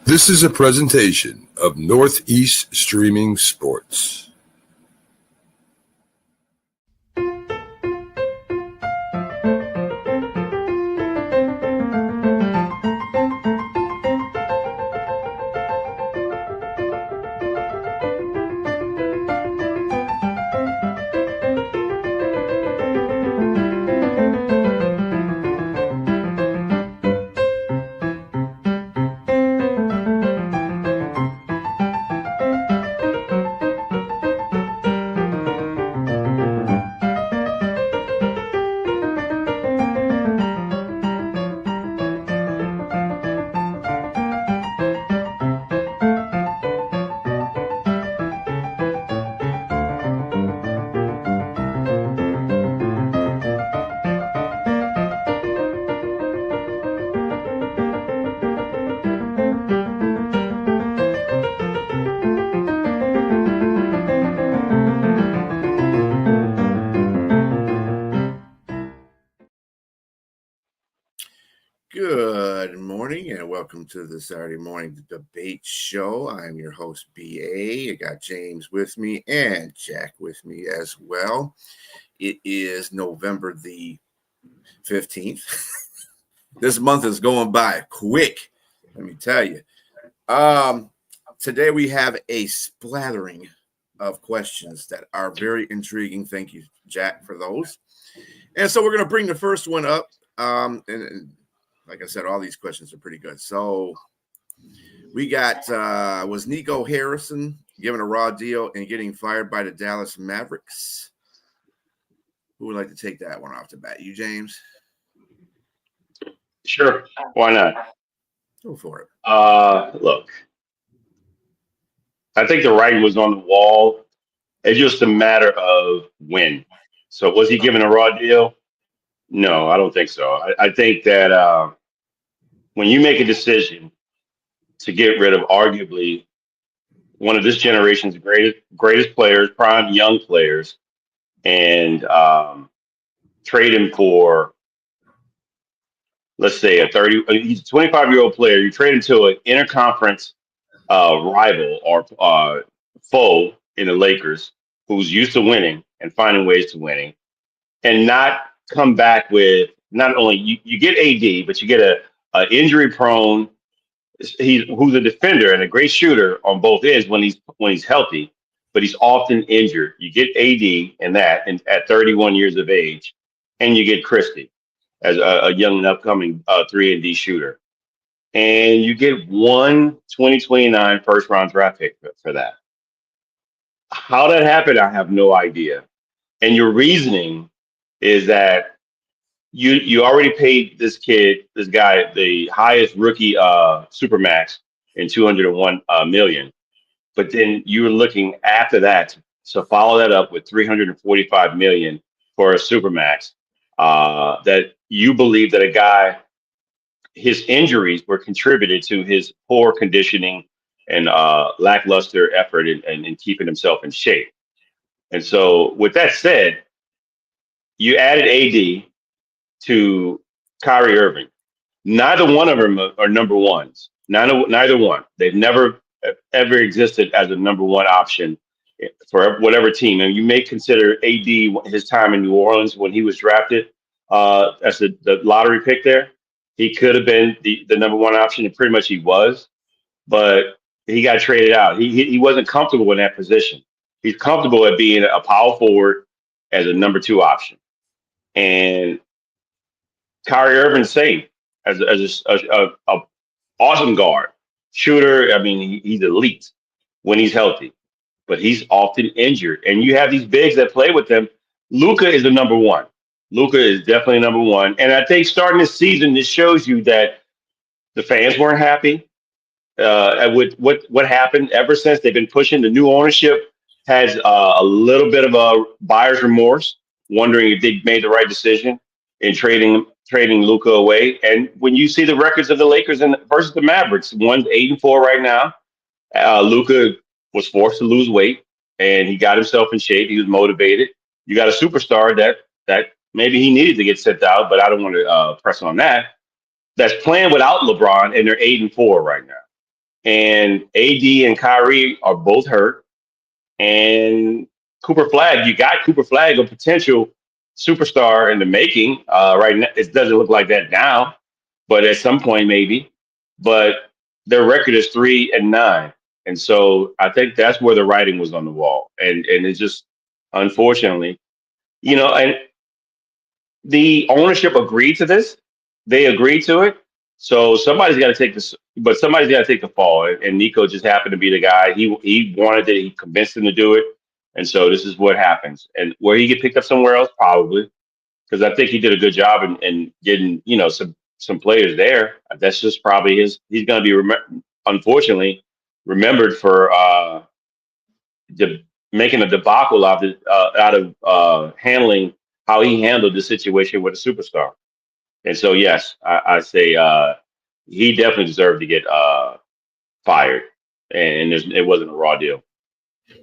This is a presentation of Northeast Streaming Sports. Good morning and welcome to the Saturday morning debate show. I'm your host, BA. I got James with me and Jack with me as well. It is November the 15th. This month is going by quick, let me tell you. Today we have a splattering of questions that are very intriguing. Thank you, Jack, for those. And so we're going to bring the first one up. And like I said, all these questions are pretty good. So we got, was Nico Harrison given a raw deal and getting fired by the Dallas Mavericks? Who would like to take that one off the bat? You, James? Sure. Why not? Go for it. Look, I think the writing was on the wall. It's just a matter of when. So was he given a raw deal? No, I don't think so. I think that when you make a decision to get rid of arguably one of this generation's greatest players, prime young players, and trade him for, let's say, he's a 25-year-old player. You trade him to an interconference rival or foe in the Lakers who's used to winning and finding ways to winning, and not come back with not only you get AD, but you get a injury prone. Who's a defender and a great shooter on both ends when he's healthy, but he's often injured. You get AD and at 31 years of age, and you get Christie as a young and upcoming 3-and-D shooter, and you get one 2029 first round draft pick for that. How that happened, I have no idea. And your reasoning is that you already paid this guy, the highest rookie supermax in $201 million, but then you were looking after that to follow that up with $345 million for a supermax. That you believe that a guy, his injuries were contributed to his poor conditioning and lackluster effort in keeping himself in shape. And so, with that said, you added AD to Kyrie Irving. Neither one of them are number ones. Neither one. They've never ever existed as a number one option for whatever team. And you may consider AD his time in New Orleans when he was drafted as the lottery pick there. He could have been the number one option, and pretty much he was, but he got traded out. He wasn't comfortable in that position. He's comfortable at being a power forward as a number two option. And Kyrie Irving same as a awesome guard, shooter. I mean, he's elite when he's healthy, but he's often injured. And you have these bigs that play with them. Luka is the number one. Luka is definitely number one. And I think starting this season, this shows you that the fans weren't happy with what happened. Ever since they've been pushing, the new ownership has a little bit of a buyer's remorse, wondering if they made the right decision in trading Luka away. And when you see the records of the Lakers versus the Mavericks, one's 8-4 right now. Luka was forced to lose weight, and he got himself in shape. He was motivated. You got a superstar that maybe he needed to get sent out, but I don't want to press on that. That's playing without LeBron, and they're 8-4 right now. and AD and Kyrie are both hurt, and Cooper Flag, you got Cooper Flag, a potential superstar in the making. Right now, it doesn't look like that now, but at some point maybe. But their record is 3-9, and so I think that's where the writing was on the wall, and it's just unfortunately, and the ownership agreed to this. They agreed to it. So somebody's got to take this, but somebody's got to take the fall. And Nico just happened to be the guy. He wanted it. He convinced him to do it. And so this is what happens. And where he get picked up somewhere else, probably, because I think he did a good job in getting some players there. That's just probably his. He's going to be unfortunately remembered for making a debacle out of handling how he handled the situation with a superstar. And so, yes, I say he definitely deserved to get fired, and it wasn't a raw deal.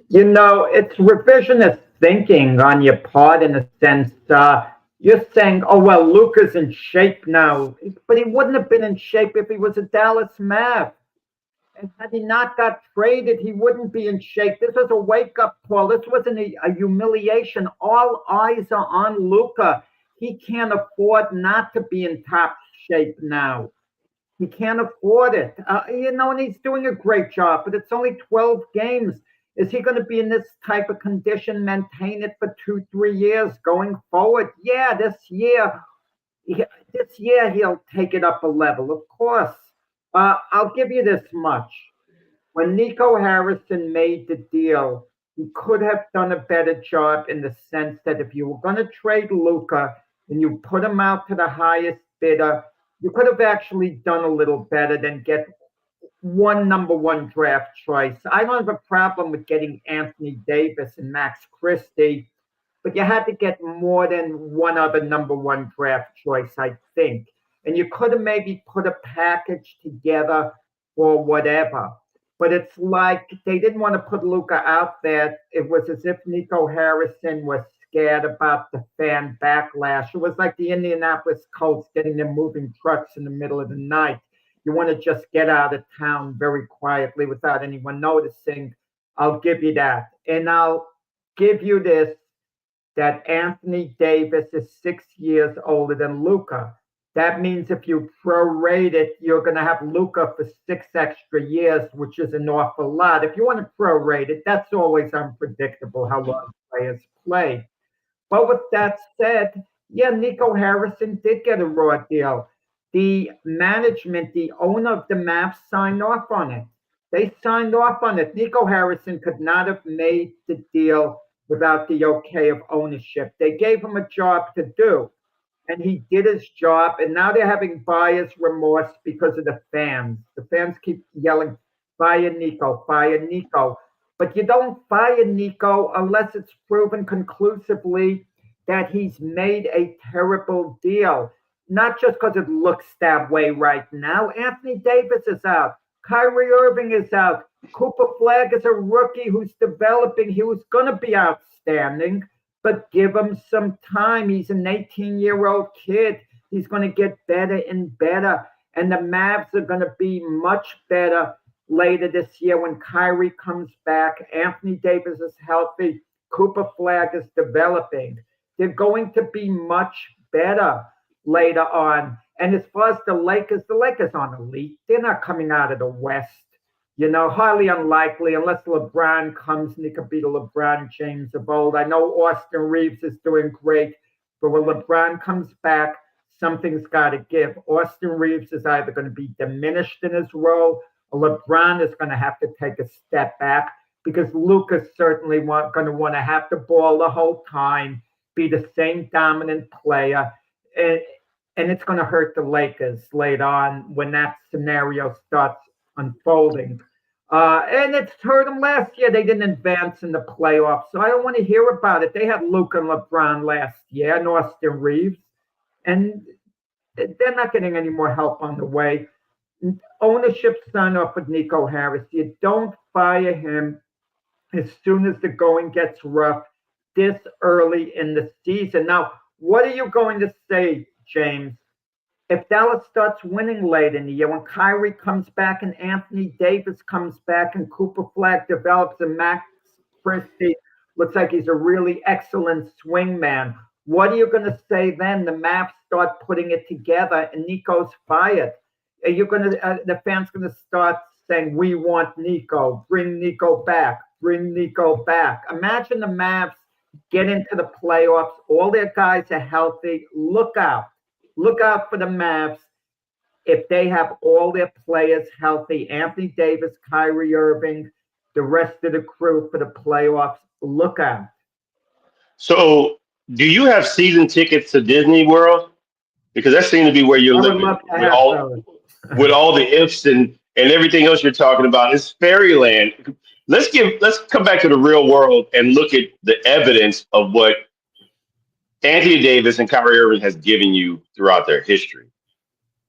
It's revisionist thinking on your part in a sense. You're saying, oh, well, Luka's in shape now, but he wouldn't have been in shape if he was a Dallas Mav. And had he not got traded, he wouldn't be in shape. This was a wake-up call. This wasn't a humiliation. All eyes are on Luka. He can't afford not to be in top shape now. He can't afford it. And he's doing a great job, but it's only 12 games. Is he going to be in this type of condition, maintain it for 2-3 years going forward? Yeah, this year he'll take it up a level, of course. I'll give you this much. When Nico Harrison made the deal, he could have done a better job in the sense that if you were going to trade Luka and you put him out to the highest bidder, you could have actually done a little better than get one number one draft choice. I don't have a problem with getting Anthony Davis and Max Christie, but you had to get more than one other number one draft choice, I think. And you could have maybe put a package together or whatever. But it's like they didn't want to put Luka out there. It was as if Nico Harrison was scared about the fan backlash. It was like the Indianapolis Colts getting their moving trucks in the middle of the night. You want to just get out of town very quietly without anyone noticing. I'll give you that. And I'll give you this, that Anthony Davis is 6 years older than Luka. That means if you prorate it, you're going to have Luka for 6 extra years, which is an awful lot. If you want to prorate it, that's always unpredictable how long players play. But with that said, yeah, Nico Harrison did get a raw deal. The management, the owner of the Mavs signed off on it. They signed off on it. Nico Harrison could not have made the deal without the okay of ownership. They gave him a job to do, and he did his job, and now they're having buyer's remorse because of the fans. The fans keep yelling, fire Nico, fire Nico. But you don't fire Nico unless it's proven conclusively that he's made a terrible deal. Not just because it looks that way right now. Anthony Davis is out. Kyrie Irving is out. Cooper Flag is a rookie who's developing. He was going to be outstanding, but give him some time. He's an 18-year-old kid. He's going to get better and better. And the Mavs are going to be much better later this year when Kyrie comes back. Anthony Davis is healthy. Cooper Flag is developing. They're going to be much better later on. And as far as the Lakers aren't elite. They're not coming out of the West. Highly unlikely unless LeBron comes and he could be the LeBron James of old. I know Austin Reeves is doing great, but when LeBron comes back, something's got to give. Austin Reeves is either going to be diminished in his role, or LeBron is going to have to take a step back because Luka's certainly going to want to have the ball the whole time, be the same dominant player. And it's going to hurt the Lakers later on when that scenario starts unfolding. And it's hurt them last year. They didn't advance in the playoffs, so I don't want to hear about it. They had Luka and LeBron last year and Austin Reeves, and they're not getting any more help on the way. Ownership signed off with Nico Harris. You don't fire him as soon as the going gets rough this early in the season. Now, what are you going to say, James, if Dallas starts winning late in the year, when Kyrie comes back and Anthony Davis comes back and Cooper Flag develops and Max Christie looks like he's a really excellent swing man, what are you going to say then? The Mavs start putting it together and Nico's fired. Are you going to, the fans going to start saying, we want Nico, bring Nico back, bring Nico back. Imagine the Mavs get into the playoffs. All their guys are healthy. Look out for the Mavs. If they have all their players healthy, Anthony Davis, Kyrie Irving, the rest of the crew for the playoffs, look out. So, do you have season tickets to Disney World? Because that seems to be where you're living with all the ifs and everything else you're talking about. It's fairyland. Let's come back to the real world and look at the evidence of what Anthony Davis and Kyrie Irving has given you throughout their history.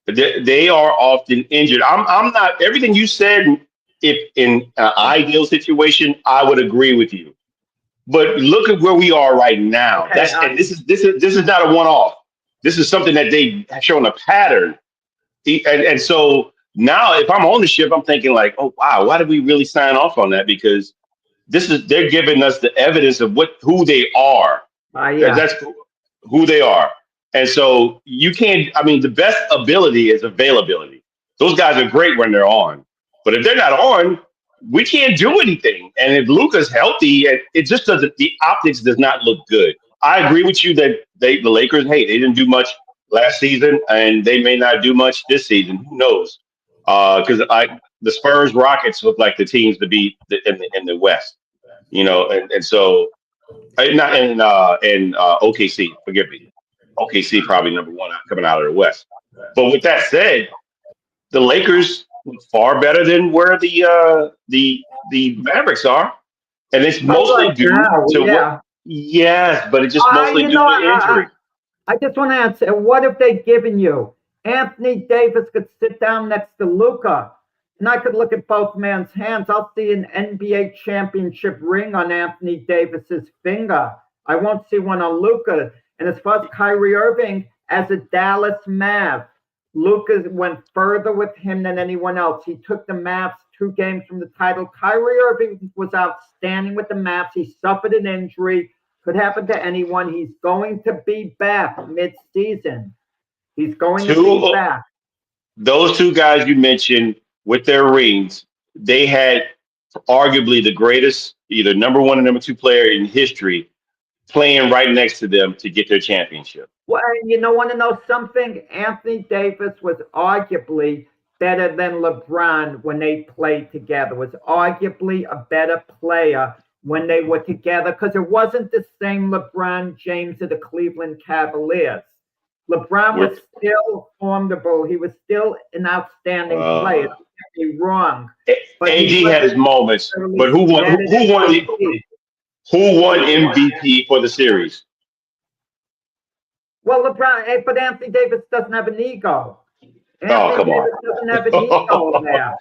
They are often injured. I'm not everything you said. If in an ideal situation, I would agree with you. But look at where we are right now. Okay, This is not a one-off. This is something that they have shown a pattern. And so now, if I'm on the ship, I'm thinking like, oh wow, why did we really sign off on that? Because they're giving us the evidence of who they are. Yeah. That's who they are. And so you can't. I mean, the best ability is availability. Those guys are great when they're on, but if they're not on, we can't do anything. And if Luka's healthy, it just doesn't. The optics does not look good. I agree with you that the Lakers, hey, they didn't do much last season, and they may not do much this season. Who knows? Because the Spurs Rockets look like the teams to beat in the West, and so not in OKC. Forgive me, OKC probably number one coming out of the West. But with that said, the Lakers look far better than where the Mavericks are, and it's mostly due to what. Yes, but it's just mostly due to injury. I just want to answer, what if they given you Anthony Davis could sit down next to Luka, and I could look at both men's hands. I'll see an NBA championship ring on Anthony Davis's finger. I won't see one on Luka. And as far as Kyrie Irving, as a Dallas Mav, Luka went further with him than anyone else. He took the Mavs 2 games from the title. Kyrie Irving was outstanding with the Mavs. He suffered an injury. Could happen to anyone. He's going to be back mid-season. He's going to be back. Those 2 guys you mentioned with their rings, they had arguably the greatest, either number 1 or number 2 player in history playing right next to them to get their championship. Well, you want to know something? Anthony Davis was arguably better than LeBron when they played together, was arguably a better player when they were together, because it wasn't the same LeBron James of the Cleveland Cavaliers. LeBron was still formidable. He was still an outstanding player. Don't get me wrong. But AD had his moments, but who won MVP for the series? Well, LeBron, but Anthony Davis doesn't have an ego. Come on. Doesn't have an ego there.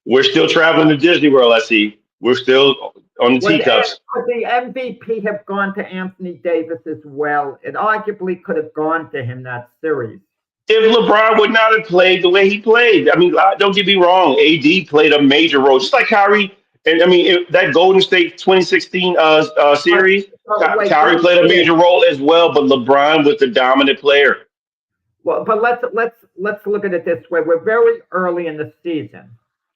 We're still traveling to Disney World, I see. We're still on the teacups. Could the MVP have gone to Anthony Davis as well? It arguably could have gone to him that series. If LeBron would not have played the way he played, I mean, don't get me wrong, AD played a major role, just like Kyrie. And I mean, that Golden State 2016 series, Kyrie played a major role as well, but LeBron was the dominant player. Well, but let's look at it this way. We're very early in the season.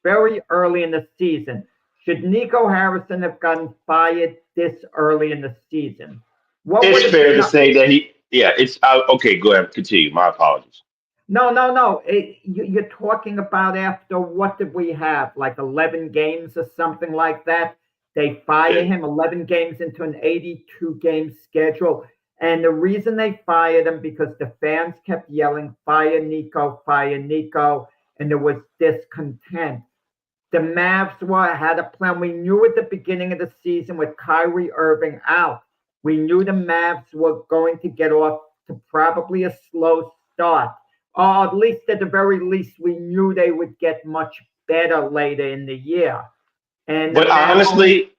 Very early in the season. Should Nico Harrison have gotten fired this early in the season? It's fair to say that it's okay. Go ahead, continue. My apologies. No. You're talking about after what did we have? Like 11 games or something like that. They fired him 11 games into an 82-game schedule. And the reason they fired him because the fans kept yelling, fire Nico, and there was discontent. The Mavs had a plan. We knew at the beginning of the season with Kyrie Irving out, we knew the Mavs were going to get off to probably a slow start. Or at least at the very least, we knew they would get much better later in the year. But honestly,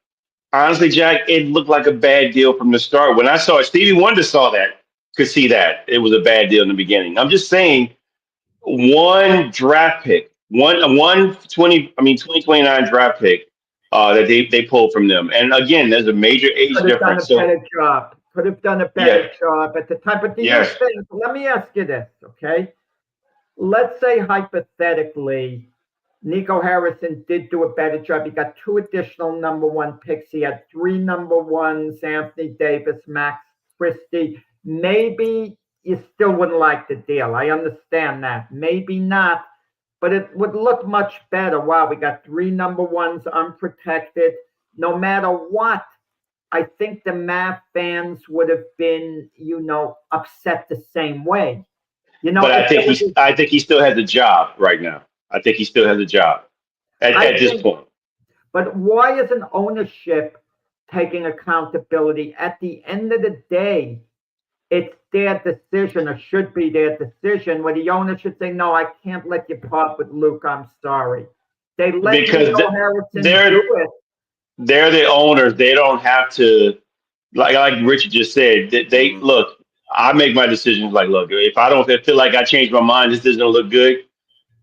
Jack, it looked like a bad deal from the start. When I saw it, Stevie Wonder could see that. It was a bad deal in the beginning. I'm just saying, one draft pick, 2029 draft pick that they pulled from them. And again, there's a major age Could have done a difference. So better job. Could have done a yeah, better job at the time. But do you yes, think, let me ask you this, okay? Let's say hypothetically, Nico Harrison did do a better job. He got 2 additional number 1 picks. He had 3 number 1s, Anthony Davis, Max Christie. Maybe you still wouldn't like the deal. I understand that. Maybe not, but it would look much better. Wow, we got 3 number 1s unprotected. No matter what, I think the Mav fans would have been, upset the same way. but If there was I think he still has a job right now. I think he still has a job I at this think, point. but why isn't ownership taking accountability? At the end of the day, it's their decision, or should be their decision, where the owner should say, no, I can't let you part with Luke. I'm sorry. They let Because Nico Harrison they're do it. they're the owners. They don't have to, like Richard just said. They look. I make my decisions. Like, look, if I don't feel like I changed my mind, this doesn't look good,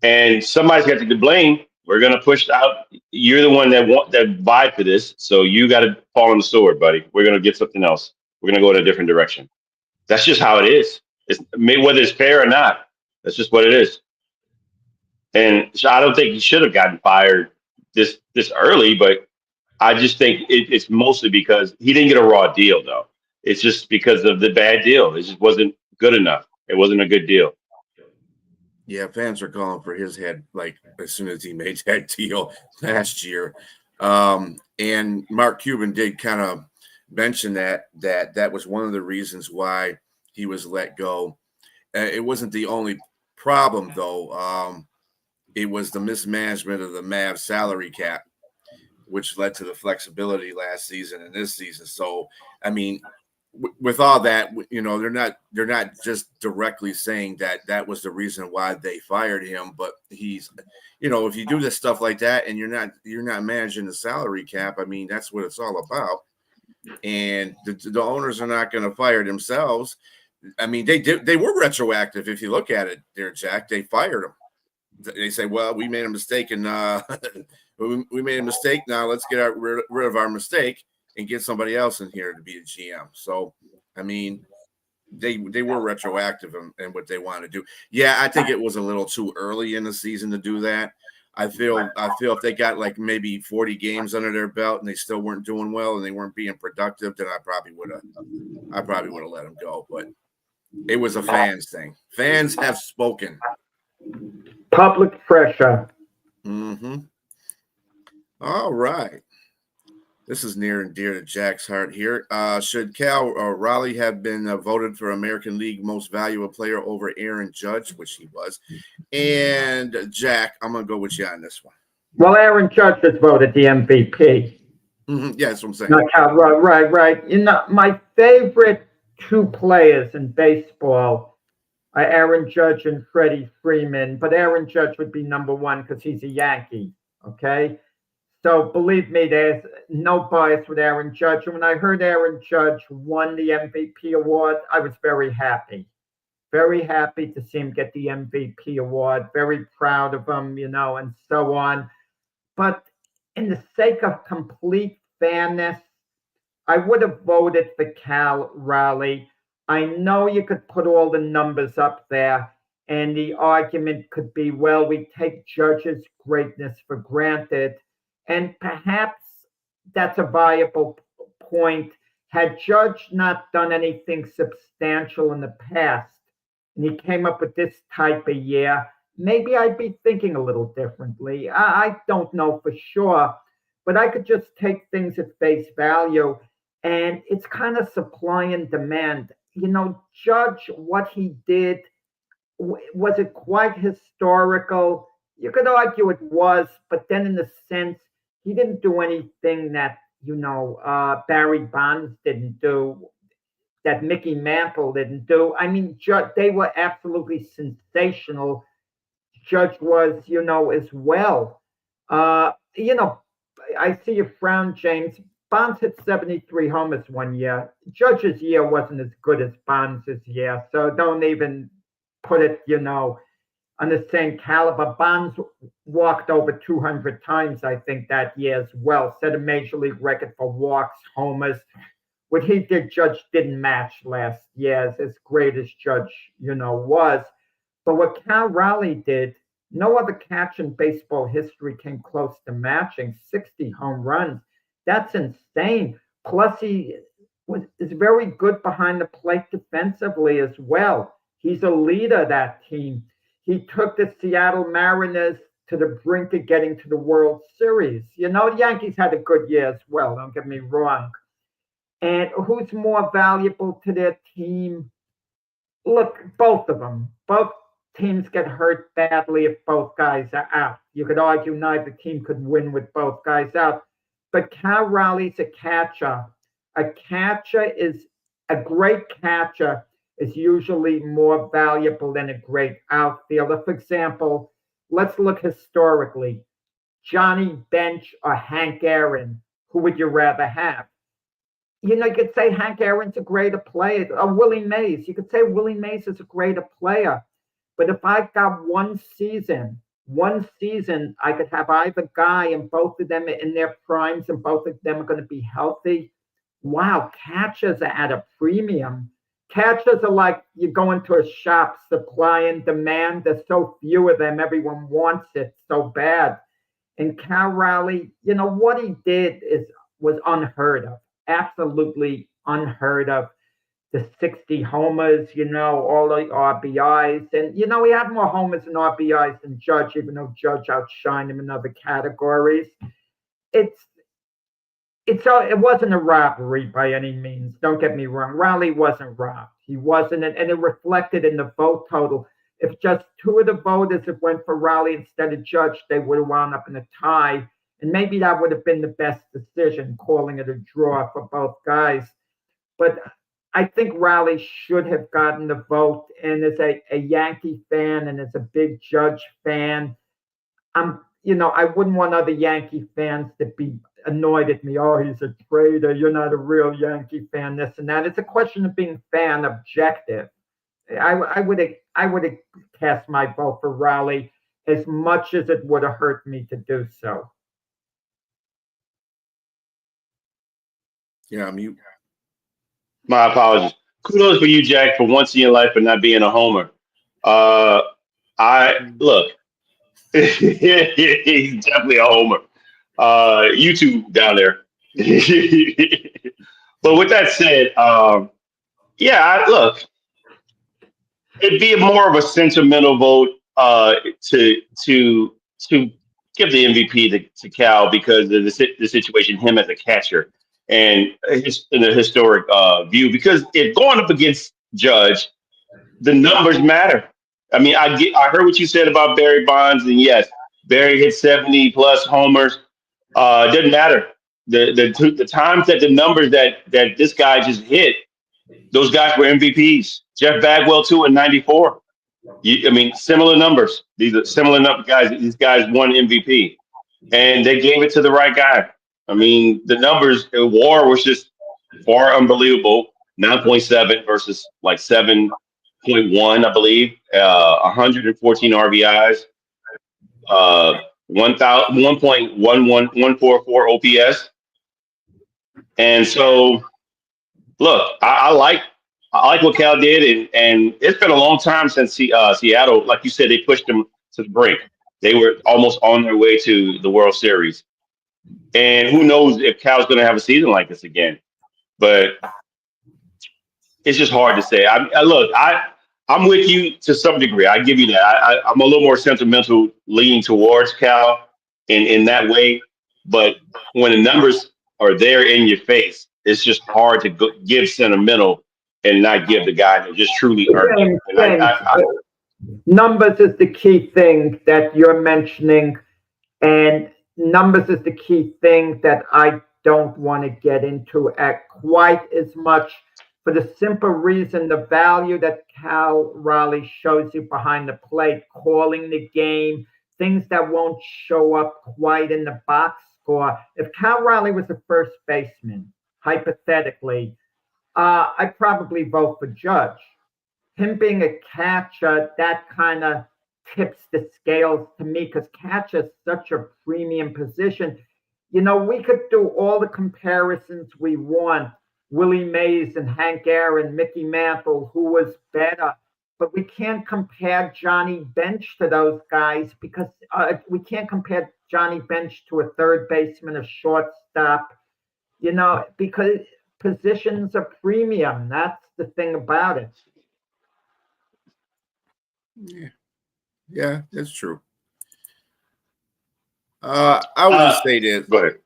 and somebody's got to get blame. We're gonna push out. You're the one that vied for this, so you got to fall on the sword, buddy. We're gonna get something else. We're gonna go in a different direction. That's just how it is. Whether it's fair or not. That's just what it is. And so I don't think he should have gotten fired this early, but I just think it's mostly because he didn't get a raw deal, though. It's just because of the bad deal. It just wasn't good enough. It wasn't a good deal. Yeah, fans are calling for his head like as soon as he made that deal last year. And Mark Cuban did kind of mention that was one of the reasons why he was let go. It wasn't the only problem, though. It was the mismanagement of the Mavs salary cap, which led to the flexibility last season and this season. So, I mean, with all that, they're not just directly saying that was the reason why they fired him, but he's, if you do this stuff like that and you're not managing the salary cap, I mean, that's what it's all about. And the owners are not going to fire themselves. I mean, they were retroactive. If you look at it there, Jack, they fired him. They say, well, we made a mistake and we made a mistake. Now let's get rid of our mistake and get somebody else in here to be the GM. So, I mean, they were retroactive in what they want to do. Yeah, I think it was a little too early in the season to do that. I feel if they got like maybe 40 games under their belt and they still weren't doing well and they weren't being productive, then I probably would have let them go. But it was a fans thing. Fans have spoken. Public pressure. Mm-hmm. All right. This is near and dear to Jack's heart here. Should Cal Raleigh have been voted for American League Most Valuable Player over Aaron Judge, which he was? And Jack, I'm going to go with you on this one. Well, Aaron Judge was voted the MVP. Mm-hmm. Yeah, that's what I'm saying. Not Cal, right. My favorite 2 players in baseball are Aaron Judge and Freddie Freeman, but Aaron Judge would be number 1 because he's a Yankee, okay? So believe me, there's no bias with Aaron Judge. And when I heard Aaron Judge won the MVP award, I was very happy. Very happy to see him get the MVP award. Very proud of him, and so on. But in the sake of complete fairness, I would have voted for Cal Raleigh. I know you could put all the numbers up there, and the argument could be, well, we take Judge's greatness for granted. And perhaps that's a viable point. Had Judge not done anything substantial in the past, and he came up with this type of year, maybe I'd be thinking a little differently. I don't know for sure, but I could just take things at face value. And it's kind of supply and demand. Judge, what he did, was it quite historical? You could argue it was, but then in the sense, he didn't do anything that, Barry Bonds didn't do, that Mickey Mantle didn't do. I mean, they were absolutely sensational. Judge was, as well. I see you frown, James. Bonds hit 73 homers one year. Judge's year wasn't as good as Bonds' year, so don't even put it, on the same caliber. Bonds walked over 200 times, I think, that year as well. Set a major league record for walks, homers. What he did, Judge didn't match last year, as great as Judge, was. But what Cal Raleigh did, no other catcher in baseball history came close to matching 60 home runs. That's insane. Plus, he is very good behind the plate defensively as well. He's a leader of that team. He took the Seattle Mariners to the brink of getting to the World Series. The Yankees had a good year as well, don't get me wrong. And who's more valuable to their team? Look, both of them. Both teams get hurt badly if both guys are out. You could argue neither team could win with both guys out. But Cal Raleigh's a catcher. A great catcher is usually more valuable than a great outfielder. For example, let's look historically. Johnny Bench or Hank Aaron, who would you rather have? You could say Hank Aaron's a greater player. Or Willie Mays. You could say Willie Mays is a greater player. But if I've got one season, I could have either guy and both of them in their primes and both of them are going to be healthy. Wow, catchers are at a premium. Catchers are like you go into a shop, supply and demand. There's so few of them. Everyone wants it so bad. And Cal Raleigh, what he did was unheard of. Absolutely unheard of. The 60 homers, all the RBIs. And, he had more homers and RBIs than Judge, even though Judge outshined him in other categories. It wasn't a robbery by any means. Don't get me wrong. Raleigh wasn't robbed. He wasn't. And it reflected in the vote total. If just two of the voters had went for Raleigh instead of Judge, they would have wound up in a tie. And maybe that would have been the best decision, calling it a draw for both guys. But I think Raleigh should have gotten the vote. And as a Yankee fan and as a big Judge fan, I wouldn't want other Yankee fans to be annoyed at me. Oh, he's a traitor. You're not a real Yankee fan, this and that. It's a question of being fan objective. I would have cast my vote for Raleigh as much as it would have hurt me to do so. Yeah, mute. My apologies. Kudos for you, Jack, for once in your life for not being a homer. I look, he's definitely a homer. You two down there. But with that said, look, it'd be more of a sentimental vote to give the MVP to Cal because of the situation, him as a catcher, and in a historic view. Because if going up against Judge, the numbers matter. I mean, I heard what you said about Barry Bonds, and yes, Barry hit 70 plus homers. It doesn't matter. The times that the numbers that this guy just hit, those guys were MVPs. Jeff Bagwell too in '94. Similar numbers. These are similar guys. These guys won MVP, and they gave it to the right guy. I mean, the numbers. WAR was just far unbelievable. 9.7 versus like 7.1, I believe. 114 RBIs. 1.144 OPS. And so, look, I like what Cal did, and it's been a long time since Seattle, like you said, they pushed them to the brink. They were almost on their way to the World Series. And who knows if Cal's going to have a season like this again. But it's just hard to say. I'm with you to some degree. I give you that. I'm a little more sentimental leaning towards Cal in that way. But when the numbers are there in your face, it's just hard to give sentimental and not give the guy that just truly earned it. Numbers is the key thing that you're mentioning, and numbers is the key thing that I don't want to get into at quite as much, for the simple reason the value that Cal Raleigh shows you behind the plate, calling the game, things that won't show up quite in the box score. If Cal Raleigh was a first baseman, hypothetically, I'd probably vote for Judge. Him being a catcher, that kind of tips the scales to me because catch is such a premium position. We could do all the comparisons we want. Willie Mays and Hank Aaron, Mickey Mantle, who was better. But we can't compare Johnny Bench to those guys because we can't compare Johnny Bench to a third baseman, a shortstop, because positions are premium. That's the thing about it. Yeah, that's true. I would just say this. Go ahead.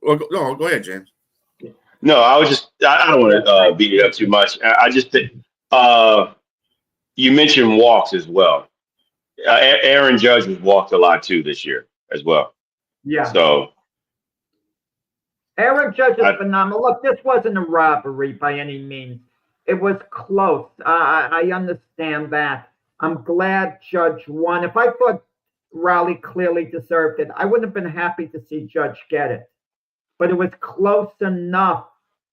Well, no, go ahead, James. No, I don't want to beat it up too much. I just think you mentioned walks as well. Aaron Judge was walked a lot too this year as well. Yeah. So Aaron Judge is phenomenal. Look, this wasn't a robbery by any means. It was close. I understand that. I'm glad Judge won. If I thought Raleigh clearly deserved it, I wouldn't have been happy to see Judge get it. But it was close enough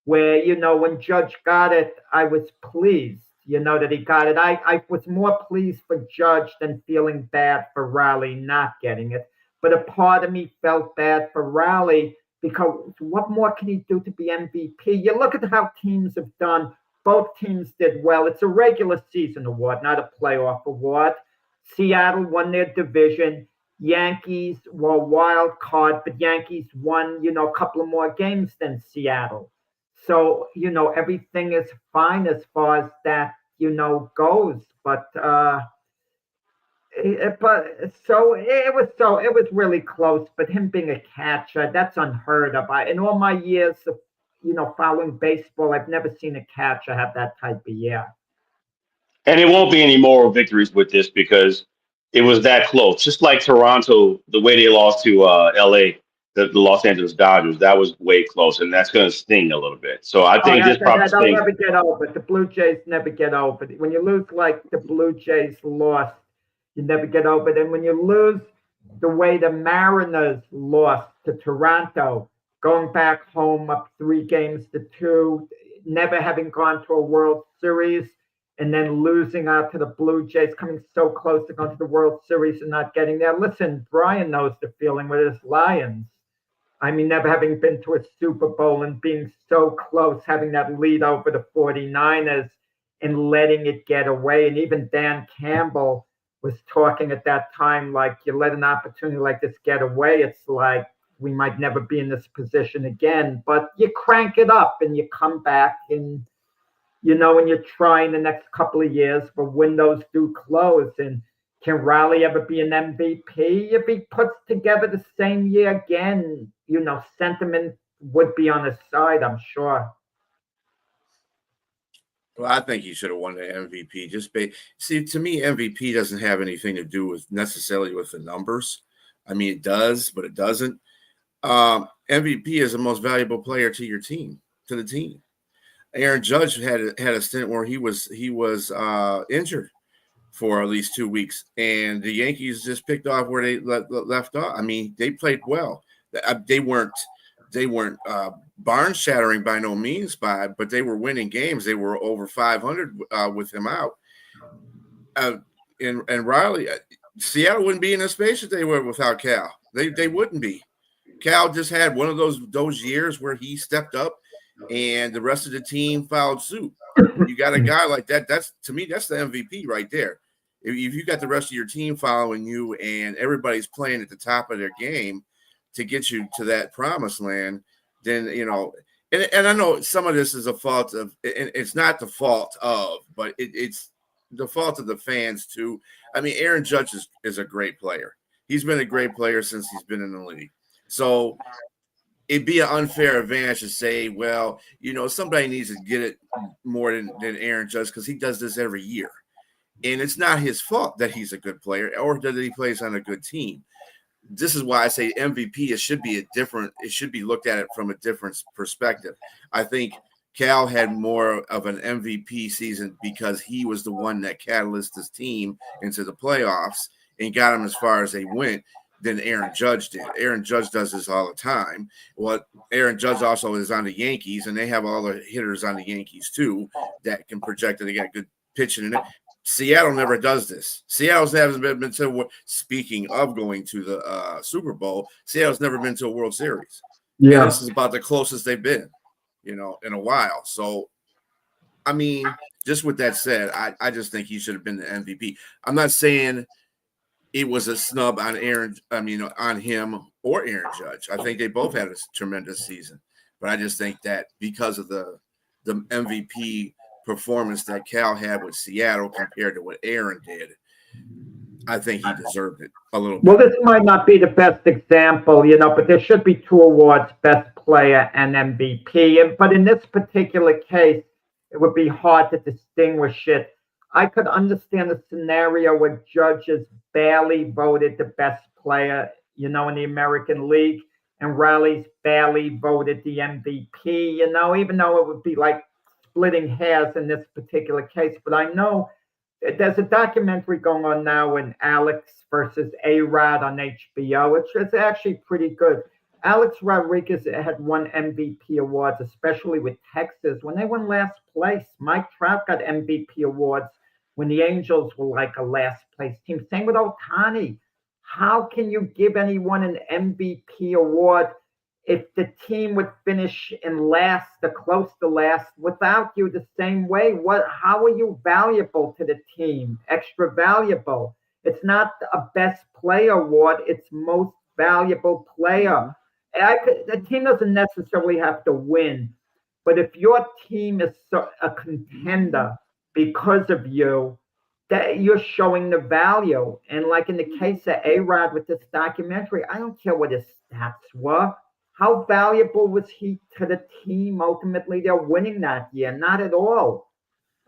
where, when Judge got it, I was pleased, that he got it. I was more pleased for Judge than feeling bad for Raleigh not getting it. But a part of me felt bad for Raleigh because what more can he do to be MVP? You look at how teams have done. Both teams did well. It's a regular season award, not a playoff award. Seattle won their division. Yankees were a wild card, but Yankees won, a couple of more games than Seattle. So, everything is fine as far as that, goes. But it was really close. But him being a catcher, that's unheard of. In all my years of, following baseball, I've never seen a catcher have that type of year. and it won't be any moral victories with this because it was that close. Just like Toronto, the way they lost to LA, the Los Angeles Dodgers, that was way close, and that's going to sting a little bit. So I think this probably they'll never get over it. The Blue Jays never get over it. When you lose like the Blue Jays lost, you never get over it. And when you lose the way the Mariners lost to Toronto, going back home up 3-2, never having gone to a World Series, and then losing out to the Blue Jays, coming so close to going to the World Series and not getting there. Listen, Brian knows the feeling with his Lions. I mean, never having been to a Super Bowl and being so close, having that lead over the 49ers and letting it get away. And even Dan Campbell was talking at that time, like, you let an opportunity like this get away, it's like we might never be in this position again. But you crank it up and you come back and, and you're trying the next couple of years, but windows do close. And can Raleigh ever be an MVP? If he puts together the same year again, sentiment would be on his side, I'm sure. Well, I think he should have won the MVP. See, to me, MVP doesn't have anything to do with necessarily with the numbers. I mean, it does, but it doesn't. MVP is the most valuable player to your team, to the team. Aaron Judge had a stint where he was injured for at least 2 weeks, and the Yankees just picked off where they left off. I mean, they played well. They weren't barn shattering by no means, but they were winning games. They were over 500 with him out. And Riley, Seattle wouldn't be in the space that they were without Cal. They wouldn't be. Cal just had one of those years where he stepped up, and the rest of the team followed suit. You got a guy like that. To me, that's the MVP right there. If you got the rest of your team following you and everybody's playing at the top of their game to get you to that promised land, then, and I know some of this is a fault of, and it's not the fault of, but it's the fault of the fans too. I mean, Aaron Judge is a great player. He's been a great player since he's been in the league. So it'd be an unfair advantage to say, well, somebody needs to get it more than Aaron Judge because he does this every year. And it's not his fault that he's a good player or that he plays on a good team. This is why I say MVP, it should be looked at it from a different perspective. I think Cal had more of an MVP season because he was the one that catalyzed his team into the playoffs and got them as far as they went than Aaron Judge did. Aaron Judge does this all the time. Well, Aaron Judge also is on the Yankees, and they have all the hitters on the Yankees too that can project that they got good pitching in it. Seattle never does this. Seattle's never been to. Speaking of going to the Super Bowl, Seattle's never been to a World Series. And Yeah. this is about the closest they've been, in a while. So, I mean, just with that said, I just think he should have been the MVP. I'm not saying it was a snub on on him or Aaron Judge. I think they both had a tremendous season, but I just think that because of the MVP performance that Cal had with Seattle compared to what Aaron did, I think he deserved it a little bit. Well, this might not be the best example, but there should be two awards, Best Player and MVP. But in this particular case, it would be hard to distinguish it. I could understand a scenario where judges barely voted the best player, in the American League, and Raleigh's barely voted the MVP, even though it would be like splitting hairs in this particular case. But I know there's a documentary going on now in Alex versus A-Rod on HBO, which is actually pretty good. Alex Rodriguez had won MVP awards, especially with Texas. When they won last place, Mike Trout got MVP awards when the Angels were like a last place team. Same with Ohtani. How can you give anyone an MVP award if the team would finish in last or close to last without you the same way? How are you valuable to the team? Extra valuable. It's not a best player award. It's most valuable player. The team doesn't necessarily have to win, but if your team is a contender because of you, that you're showing the value. And like in the case of A-Rod with this documentary, I don't care what his stats were. How valuable was he to the team? Ultimately, they're winning that year. Not at all.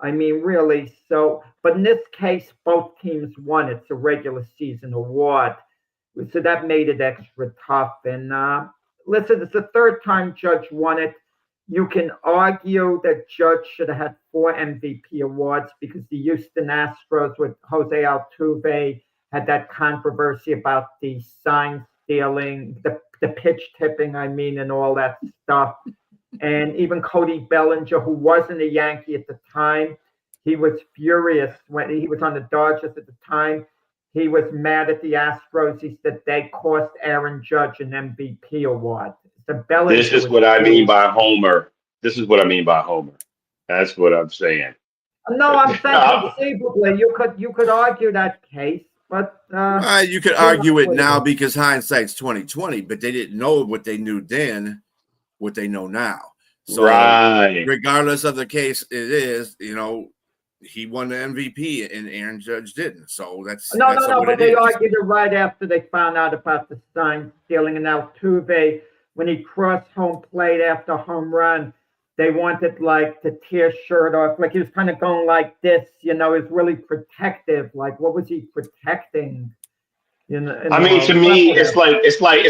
I mean, really. So, but in this case, both teams won. It's a regular season award. So that made it extra tough. And listen, it's the third time Judge won it. You can argue that Judge should have had 4 MVP awards because the Houston Astros with Jose Altuve had that controversy about the sign stealing, the pitch tipping, and all that stuff. And even Cody Bellinger, who wasn't a Yankee at the time, he was furious when he was on the Dodgers at the time. He was mad at the Astros. He said they cost Aaron Judge an MVP award. This is what I mean by Homer. This is what I mean by Homer. That's what I'm saying. No, I'm saying conceivably you could argue that case, but you could argue it now because hindsight's 20/20. But they didn't know what they knew then, what they know now. So regardless of the case, it is he won the MVP and Aaron Judge didn't. So that's no. But they argued it right after they found out about the sign stealing, and Altuve, when he crossed home plate after home run, they wanted to tear shirt off, like he was kind of going like this, he was really protective. Like, what was he protecting? To me, it's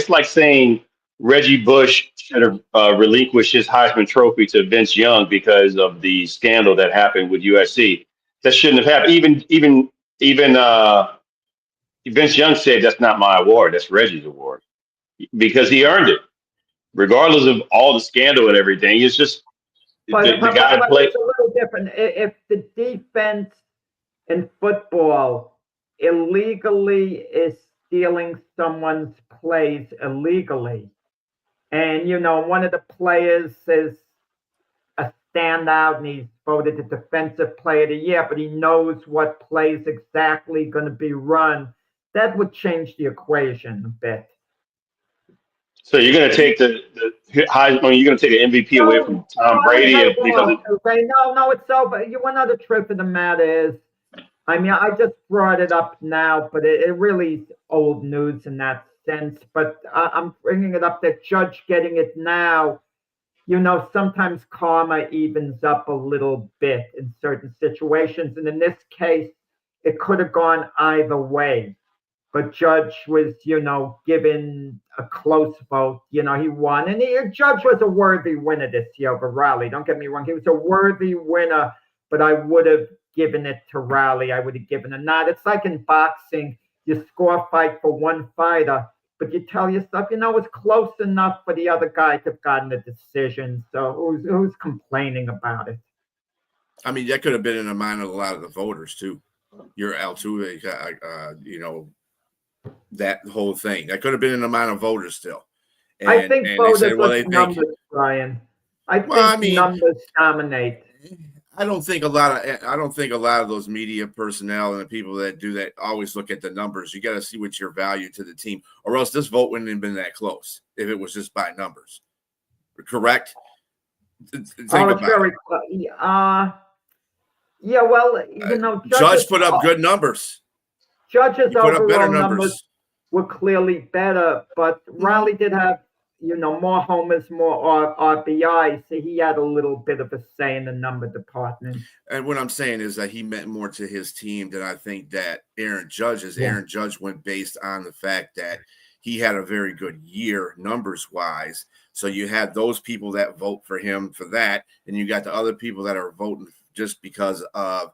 like saying Reggie Bush should have relinquished his Heisman Trophy to Vince Young because of the scandal that happened with USC. That shouldn't have happened. Even Vince Young said that's not my award. That's Reggie's award because he earned it, regardless of all the scandal and everything. It's just the guy played. It's a little different. If the defense in football illegally is stealing someone's plays illegally, and one of the players is a standout and he's voted the defensive player of the year, but he knows what plays exactly going to be run, that would change the equation a bit. So you're going to take the Heisman, you're going to take the MVP away from Tom Brady because no, it's so. But one other truth of the matter is, I just brought it up now, but it really is old news in that sense. But I'm bringing it up that Judge getting it now, sometimes karma evens up a little bit in certain situations. And in this case, it could have gone either way. But Judge was, given a close vote. He won. And Judge was a worthy winner this year over Raleigh. Don't get me wrong. He was a worthy winner, but I would have given it to Raleigh. I would have given a nod. It's like in boxing. You score a fight for one fighter, but you tell yourself, it's close enough for the other guy to have gotten the decision. So who's complaining about it? That could have been in the mind of a lot of the voters, too. your Altuve, that whole thing. That could have been an amount of voters still. I think And they voters said, well, look they at think, numbers, Brian. I well, I think mean, numbers dominate. I don't think a lot of those media personnel and the people that do that always look at the numbers. You got to see what's your value to the team, or else this vote wouldn't have been that close if it was just by numbers. Correct? Think It's about very it. yeah. Well, Judge put up good numbers. Judge's He put up better overall numbers numbers. were clearly better, but Riley did have, more homers, more RBIs. So he had a little bit of a say in the number department. And what I'm saying is that he meant more to his team than I think that Aaron Judge is. Yeah. Aaron Judge went based on the fact that he had a very good year numbers wise. So you had those people that vote for him for that, and you got the other people that are voting just because of,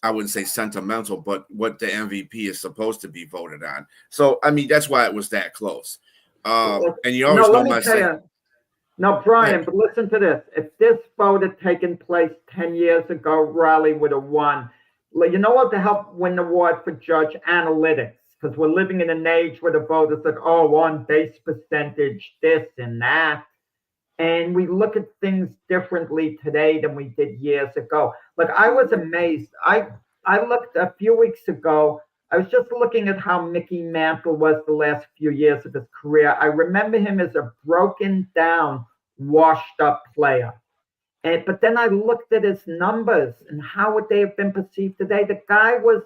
I wouldn't say sentimental, but what the MVP is supposed to be voted on. So, I mean, that's why it was that close. And you always know my saying. No, Brian, but listen to this. If this vote had taken place 10 years ago, Riley would have won. You know what to help win the award for Judge? Analytics. Because we're living in an age where the voters like, on base percentage, this and that. And we look at things differently today than we did years ago. Like, I was amazed. I looked a few weeks ago. I was just looking at how Mickey Mantle was the last few years of his career. I remember him as a broken down, washed up player. But then I looked at his numbers and how would they have been perceived today? The guy was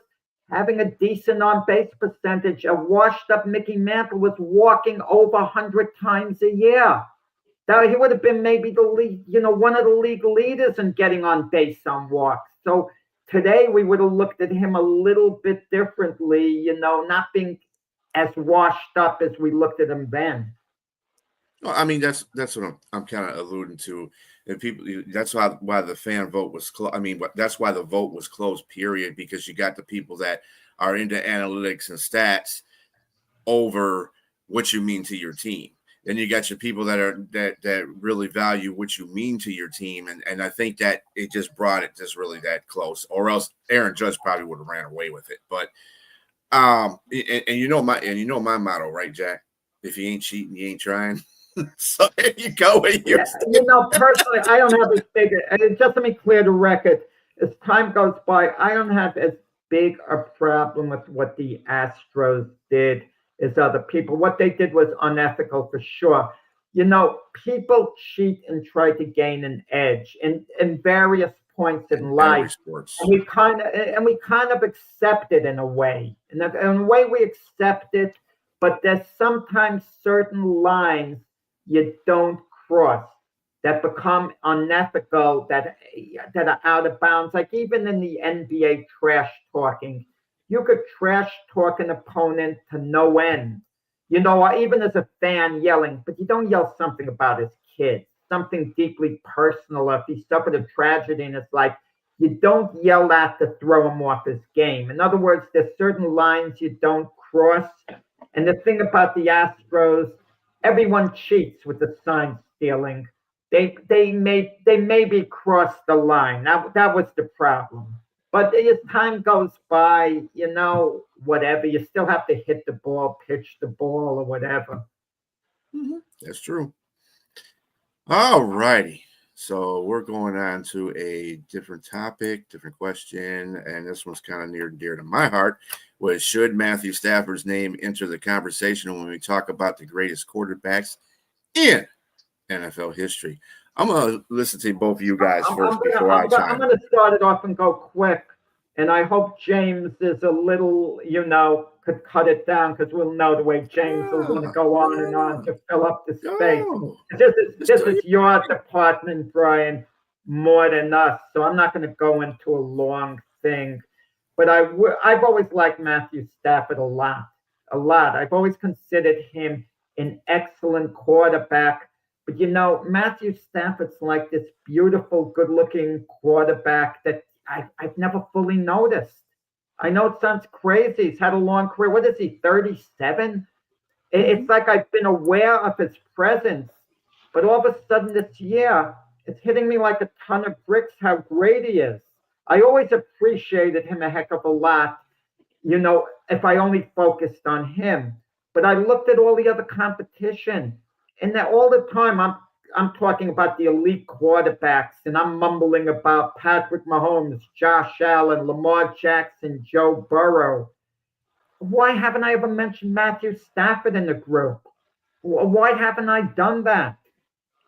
having a decent on base percentage. A washed up Mickey Mantle was walking over 100 times a year. Now he would have been maybe the league, one of the league leaders in getting on base on walks. So today we would have looked at him a little bit differently, not being as washed up as we looked at him then. Well, I mean, that's what I'm kind of alluding to. And people, that's why the fan vote was close. I mean, that's why the vote was closed. Period. Because you got the people that are into analytics and stats over what you mean to your team. Then you got your people that really value what you mean to your team, and I think that it just brought it just really that close, or else Aaron Judge probably would have ran away with it. But my motto, right, Jack? If he ain't cheating, he ain't trying. So there you go. Personally, I don't have as big. Just to make clear the record, as time goes by, I don't have as big a problem with what the Astros did as other people. What they did was unethical for sure. People cheat and try to gain an edge in various points in life. And we kind of accept it in a way. In a way we accept it, but there's sometimes certain lines you don't cross that become unethical, that are out of bounds. Like even in the NBA trash talking, you could trash talk an opponent to no end. Or even as a fan yelling, but you don't yell something about his kid, something deeply personal. If he suffered a tragedy and it's like, you don't yell that to throw him off his game. In other words, there's certain lines you don't cross. And the thing about the Astros, everyone cheats with the sign stealing. They maybe crossed the line. That was the problem. But as time goes by, whatever, you still have to hit the ball, pitch the ball, or whatever. Mm-hmm. That's true. All righty. So we're going on to a different topic, different question, and this one's kind of near and dear to my heart. Was should Matthew Stafford's name enter the conversation when we talk about the greatest quarterbacks in NFL history? I'm going to listen to both of you guys first before I chime in. I'm going to start it off and go quick, and I hope James is a little, could cut it down because we'll know the way James will want to go on and on to fill up the space. This is your department, Brian, more than us, so I'm not going to go into a long thing. But I've always liked Matthew Stafford a lot. I've always considered him an excellent quarterback. But Matthew Stafford's like this beautiful, good-looking quarterback that I've never fully noticed. I know it sounds crazy. He's had a long career. What is he, 37? It's like I've been aware of his presence. But all of a sudden this year, it's hitting me like a ton of bricks how great he is. I always appreciated him a heck of a lot, if I only focused on him. But I looked at all the other competition, and that all the time I'm talking about the elite quarterbacks, and I'm mumbling about Patrick Mahomes, Josh Allen, Lamar Jackson, Joe Burrow. Why haven't I ever mentioned Matthew Stafford in the group? Why haven't I done that?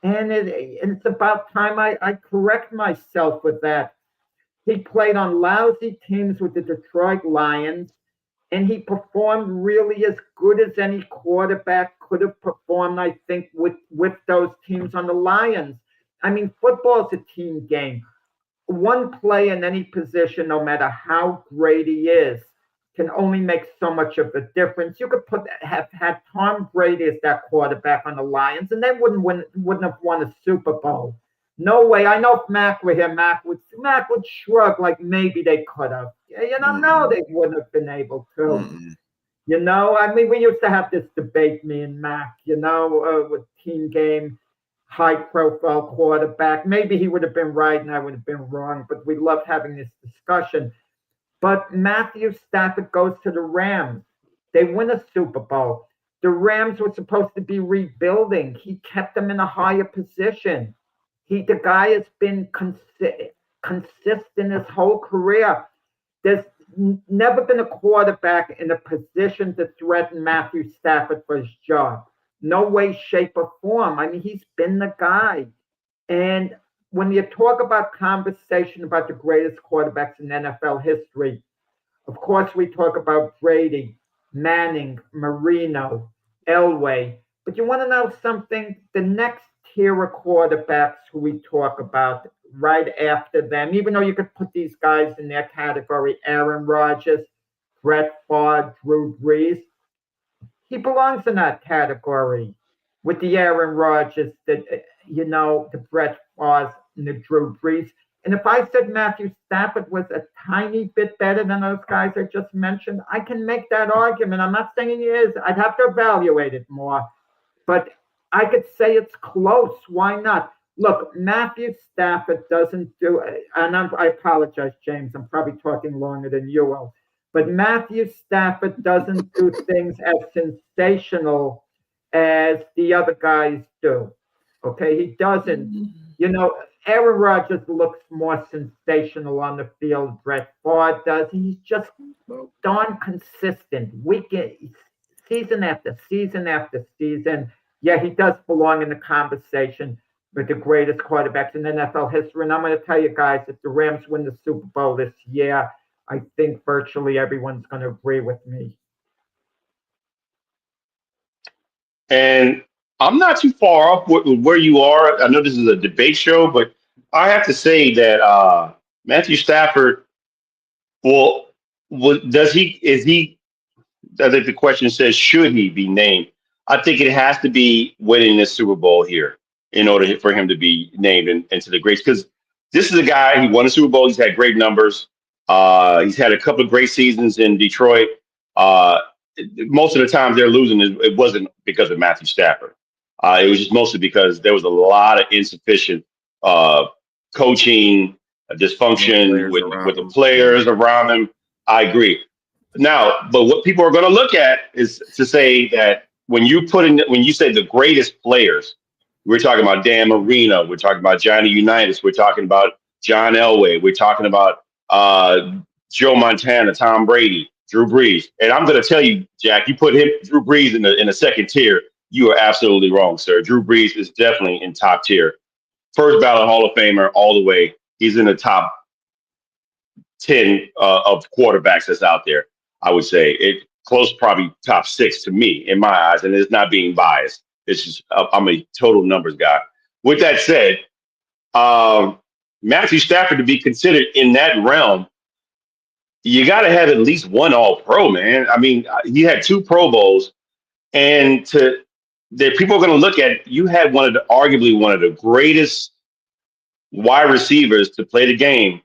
And it's about time I correct myself with that. He played on lousy teams with the Detroit Lions, and he performed really as good as any quarterback could have performed, I think, with those teams on the Lions. I mean, football is a team game. One play in any position, no matter how great he is, can only make so much of a difference. You could have had Tom Brady as that quarterback on the Lions, and they wouldn't have won a Super Bowl. No way. I know if Mac were here, Mac would shrug like maybe they could have. No, they wouldn't have been able to. I mean, we used to have this debate, me and Mac, with team game, high profile quarterback. Maybe he would have been right and I would have been wrong, but we loved having this discussion. But Matthew Stafford goes to the Rams. They win a Super Bowl. The Rams were supposed to be rebuilding. He kept them in a higher position. The guy has been consistent his whole career. There's never been a quarterback in a position to threaten Matthew Stafford for his job. No way, shape, or form. I mean, he's been the guy. And when you talk about conversation about the greatest quarterbacks in NFL history, of course, we talk about Brady, Manning, Marino, Elway. But you want to know something? The next tier of quarterbacks who we talk about right after them, even though you could put these guys in their category, Aaron Rodgers, Brett Favre, Drew Brees, he belongs in that category with the Aaron Rodgers, the Brett Favre and the Drew Brees. And if I said Matthew Stafford was a tiny bit better than those guys I just mentioned, I can make that argument. I'm not saying he is. I'd have to evaluate it more. But I could say it's close. Why not? Look, Matthew Stafford doesn't do it. And I apologize, James. I'm probably talking longer than you will. But Matthew Stafford doesn't do things as sensational as the other guys do. Okay, he doesn't. Aaron Rodgers looks more sensational on the field. Brett Favre does. He's just darn consistent. Season after season after season. Yeah, he does belong in the conversation with the greatest quarterbacks in NFL history. And I'm going to tell you guys, if the Rams win the Super Bowl this year, I think virtually everyone's going to agree with me. And I'm not too far off where you are. I know this is a debate show, but I have to say that Matthew Stafford, is he, I think the question says, should he be named? I think it has to be winning this Super Bowl here in order for him to be named into the greats. Because this is a guy, he won a Super Bowl. He's had great numbers. He's had a couple of great seasons in Detroit. Most of the times they're losing, it wasn't because of Matthew Stafford. It was just mostly because there was a lot of insufficient coaching, dysfunction with the players around him. I agree. Now, but what people are going to look at is to say that when you say the greatest players, we're talking about Dan Marino, we're talking about Johnny Unitas, we're talking about John Elway, we're talking about Joe Montana, Tom Brady, Drew Brees. And I'm going to tell you, Jack, you put Drew Brees in the second tier, you are absolutely wrong, sir. Drew Brees is definitely in top tier. First ballot Hall of Famer all the way. He's in the top 10 of quarterbacks that's out there. I would say it close, probably top 6 to me in my eyes, and it's not being biased. It's just I'm a total numbers guy. With that said, Matthew Stafford to be considered in that realm, you got to have at least one All-Pro, man. I mean, he had 2 Pro Bowls, and people are going to look at you had arguably one of the greatest wide receivers to play the game,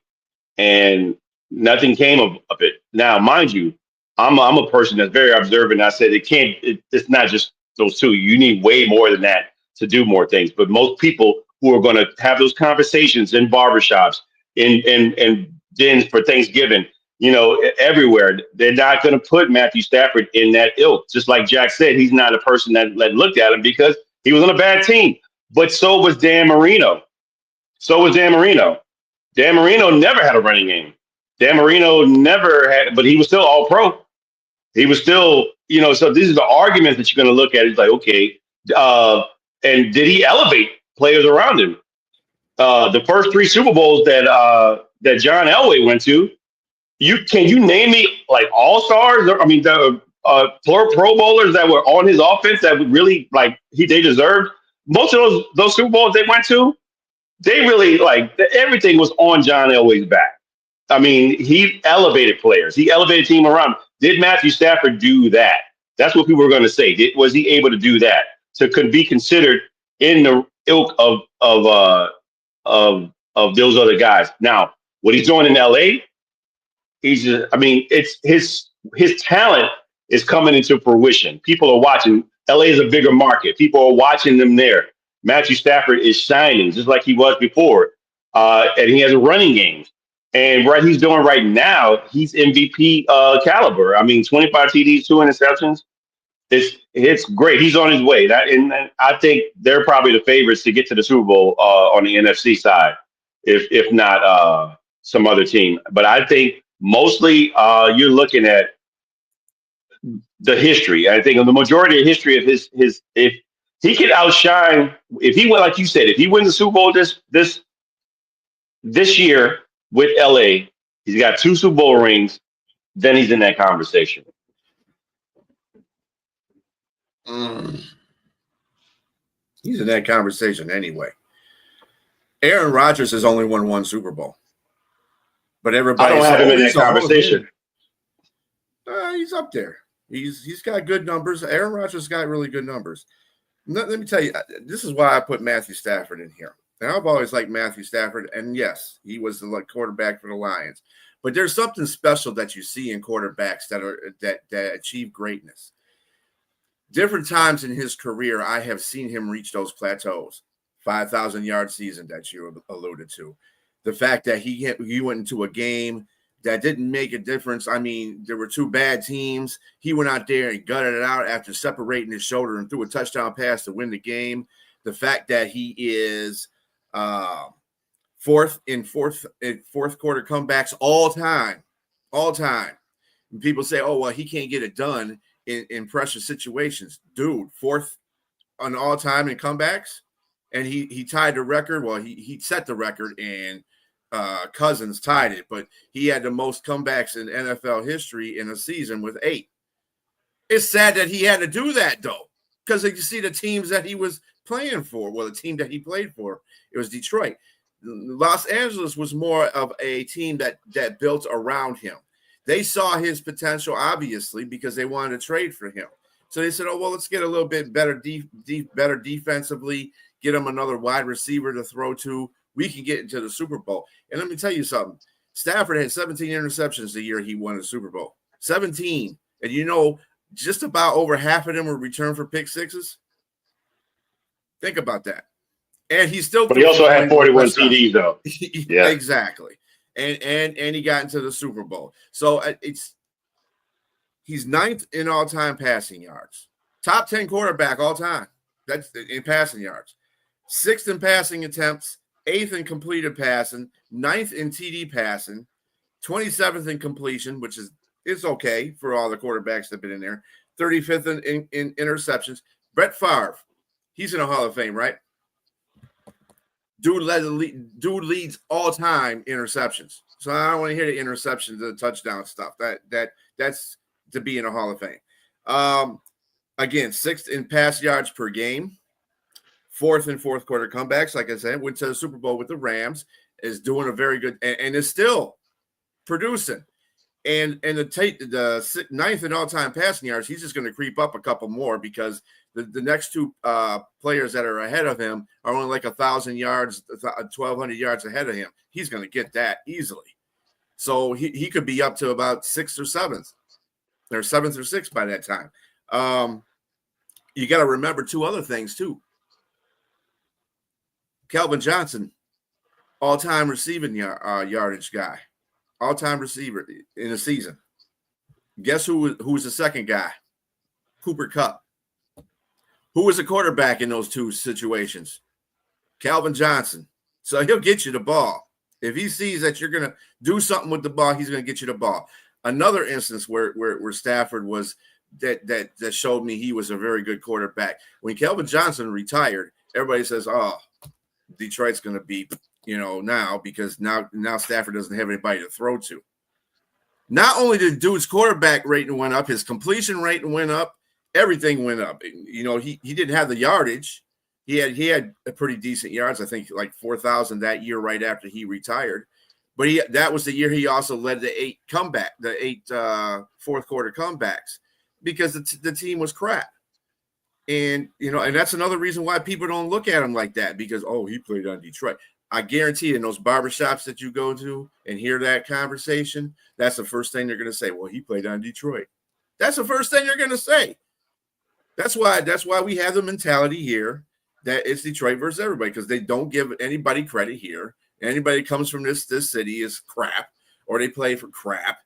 and nothing came of it. Now, mind you, I'm a person that's very observant. I said it's not just those 2. You need way more than that to do more things. But most people who are going to have those conversations in barbershops, in dins for Thanksgiving, everywhere. They're not going to put Matthew Stafford in that ilk. Just like Jack said, he's not a person that looked at him because he was on a bad team. But so was Dan Marino. Dan Marino never had a running game. Dan Marino never had, but he was still all pro. He was still, so these are the arguments that you're going to look at. It's like, okay, and did he elevate players around him? The first three Super Bowls that John Elway went to, can you name me like all stars? I mean, the Pro Bowlers that were on his offense that would really they deserved. Most of those Super Bowls they went to, they really everything was on John Elway's back. I mean, he elevated players. He elevated team around. Did Matthew Stafford do that? That's what people were going to say. Was he able to do that to be considered in the ilk of those other guys? Now, what he's doing in LA, it's his talent is coming into fruition. People are watching. LA is a bigger market. People are watching them there. Matthew Stafford is shining just like he was before, and he has a running game. And what he's doing right now, he's MVP caliber. I mean, 25 TDs, 2 interceptions. It's great. He's on his way. And I think they're probably the favorites to get to the Super Bowl on the NFC side, if not some other team. But I think mostly you're looking at the history. I think the majority of history of his if he could outshine, if he went like you said, if he wins the Super Bowl this year with LA, he's got 2 Super Bowl rings, then he's in that conversation. He's in that conversation anyway. Aaron Rodgers has only won 1 Super Bowl. But everybody I don't have him in that conversation. He's up there. He's got good numbers. Aaron Rodgers got really good numbers. Let me tell you, this is why I put Matthew Stafford in here. And I've always liked Matthew Stafford. And yes, he was the quarterback for the Lions. But there's something special that you see in quarterbacks that achieve greatness. Different times in his career, I have seen him reach those plateaus. 5,000-yard season that you alluded to. The fact that he went into a game that didn't make a difference. I mean, there were 2 bad teams. He went out there and gutted it out after separating his shoulder and threw a touchdown pass to win the game. The fact that he is fourth quarter comebacks all time. And people say, oh, well, he can't get it done in pressure situations. Dude, 4th on all time in comebacks. And he tied the record. Well, he set the record, and Cousins tied it. But he had the most comebacks in NFL history in a season with 8. It's sad that he had to do that, though, because you see the teams that he was playing for. Well, the team that he played for, it was Detroit. Los Angeles was more of a team that built around him. They saw his potential, obviously, because they wanted to trade for him. So they said, oh, well, let's get a little bit better better defensively, get him another wide receiver to throw to. We can get into the Super Bowl. And let me tell you something. Stafford had 17 interceptions the year he won the Super Bowl. 17. And just about over half of them were returned for pick sixes. Think about that. And he still. But he also had 41 TDs, though. Yeah, exactly. And he got into the Super Bowl. So he's 9th in all-time passing yards. Top 10 quarterback all time. That's in passing yards. 6th in passing attempts, 8th in completed passing, 9th in TD passing, 27th in completion, which is okay for all the quarterbacks that have been in there. 35th in interceptions. Brett Favre, he's in the Hall of Fame, right? Dude leads all-time interceptions. So I don't want to hear the interceptions, the touchdown stuff. That's to be in the Hall of Fame. Again, 6th in pass yards per game. 4th and 4th quarter comebacks. Like I said, went to the Super Bowl with the Rams. Is doing a very good and is still producing. And the 9th in all-time passing yards, he's just going to creep up a couple more because the next 2 players that are ahead of him are only like 1,000 yards, 1,200 yards ahead of him. He's going to get that easily. So he could be up to about 6th or 7th, or 7th or 6th by that time. You got to remember 2 other things too. Calvin Johnson, all-time receiving yardage guy. all-time receiver in a season. Guess who was the second guy? Cooper Kupp. Who was the quarterback in those two situations? Calvin Johnson. So he'll get you the ball. If he sees that you're going to do something with the ball, he's going to get you the ball. Another instance where Stafford was that showed me he was a very good quarterback. When Calvin Johnson retired, everybody says, "Oh, Detroit's going to be, now because now Stafford doesn't have anybody to throw to." Not only did dude's quarterback rating went up, his completion rating went up, everything went up. He didn't have the yardage. He had a pretty decent yards, I think like 4,000 that year right after he retired. But that was the year he also led the eight fourth quarter comebacks because the team was crap. And and that's another reason why people don't look at him like that, because he played on Detroit. I guarantee you, in those barbershops that you go to and hear that conversation, that's the first thing they're going to say. Well, he played on Detroit. That's the first thing they're going to say. That's why we have the mentality here that it's Detroit versus everybody, because they don't give anybody credit here. Anybody that comes from this city is crap, or they play for crap,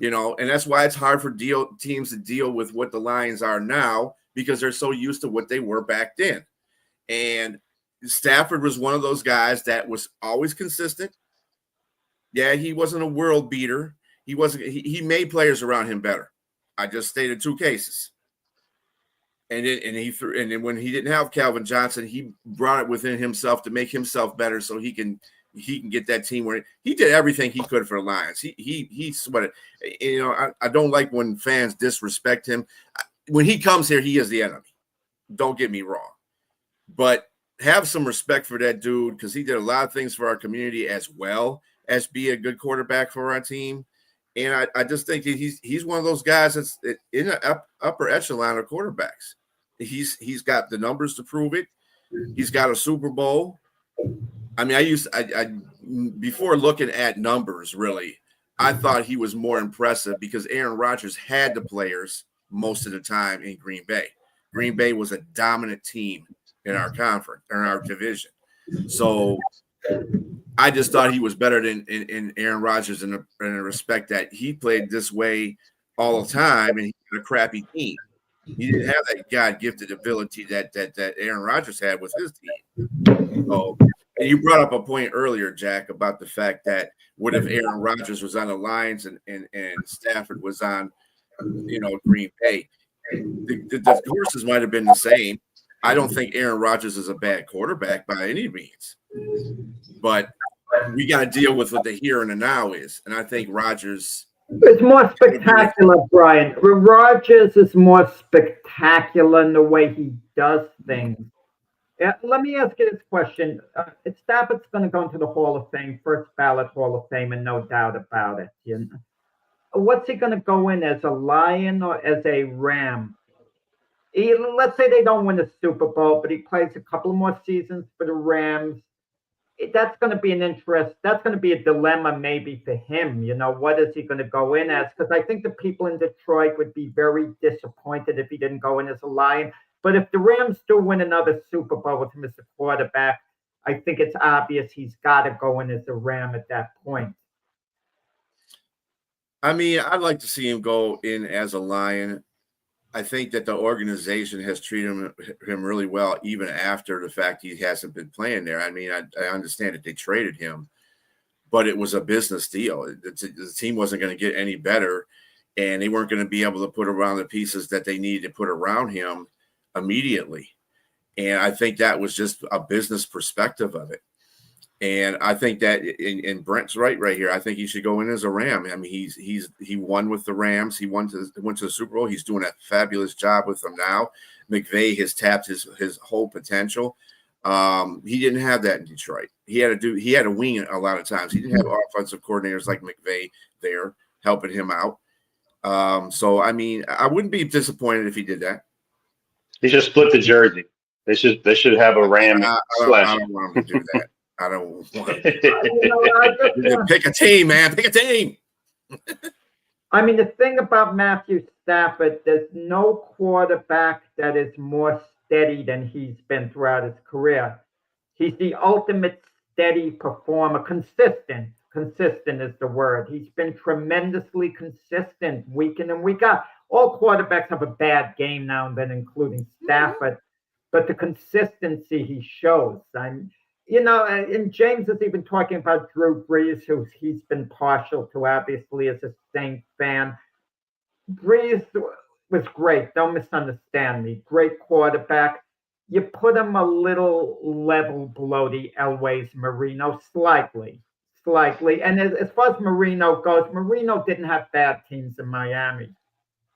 and that's why it's hard for teams to deal with what the Lions are now, because they're so used to what they were back then. And Stafford was one of those guys that was always consistent. Yeah, he wasn't a world beater. He wasn't. He made players around him better. I just stated two cases. And then when he didn't have Calvin Johnson, he brought it within himself to make himself better, so he can get that team where he did everything he could for the Lions. He sweated. I don't like when fans disrespect him. When he comes here, he is the enemy. Don't get me wrong, but have some respect for that dude, because he did a lot of things for our community as well as be a good quarterback for our team. And I just think he's one of those guys that's in the upper echelon of quarterbacks. He's got the numbers to prove it. He's got a Super Bowl. I mean, before looking at numbers, really, I thought he was more impressive because Aaron Rodgers had the players most of the time in Green Bay. Green Bay was a dominant team in our conference, in our division. So I just thought he was better than in Aaron Rodgers in the respect that he played this way all the time, and he had a crappy team. He didn't have that God-gifted ability that Aaron Rodgers had with his team. So, and you brought up a point earlier, Jack, about the fact that what if Aaron Rodgers was on the Lions and Stafford was on, Green Bay? The horses might have been the same. I don't think Aaron Rodgers is a bad quarterback by any means, but we got to deal with what the here and the now is. And I think Rodgers. It's more spectacular, Brian. Rodgers is more spectacular in the way he does things. Let me ask you this question. Stafford's going to go into the Hall of Fame, first ballot Hall of Fame, and no doubt about it. What's he going to go in, as a Lion or as a Ram? Let's say they don't win the Super Bowl, but he plays a couple more seasons for the Rams. That's going to be that's going to be a dilemma maybe for him. What is he going to go in as? Because I think the people in Detroit would be very disappointed if he didn't go in as a Lion. But if the Rams do win another Super Bowl with him as the quarterback, I think it's obvious he's got to go in as a Ram at that point. I mean, I'd like to see him go in as a Lion. I think that the organization has treated him really well, even after the fact he hasn't been playing there. I mean, I understand that they traded him, but it was a business deal. The team wasn't going to get any better, and they weren't going to be able to put around the pieces that they needed to put around him immediately. And I think that was just a business perspective of it. And I think that, and Brent's right here. I think he should go in as a Ram. I mean, he won with the Rams. He went to the Super Bowl. He's doing a fabulous job with them now. McVay has tapped his whole potential. He didn't have that in Detroit. He had to wing it a lot of times. He didn't have offensive coordinators like McVay there helping him out. So I mean, I wouldn't be disappointed if he did that. He should split the jersey. They should have a Ram slash. I don't want him to do that. I don't want to pick a team, man. Pick a team. I mean, the thing about Matthew Stafford, there's no quarterback that is more steady than he's been throughout his career. He's the ultimate steady performer, consistent. Consistent is the word. He's been tremendously consistent week in and week out. All quarterbacks have a bad game now and then, including Stafford, but the consistency he shows. And James is even talking about Drew Brees, who he's been partial to, obviously, as a Saints fan. Brees was great. Don't misunderstand me. Great quarterback. You put him a little level below the Elways Marino, slightly. And as far as Marino goes, Marino didn't have bad teams in Miami.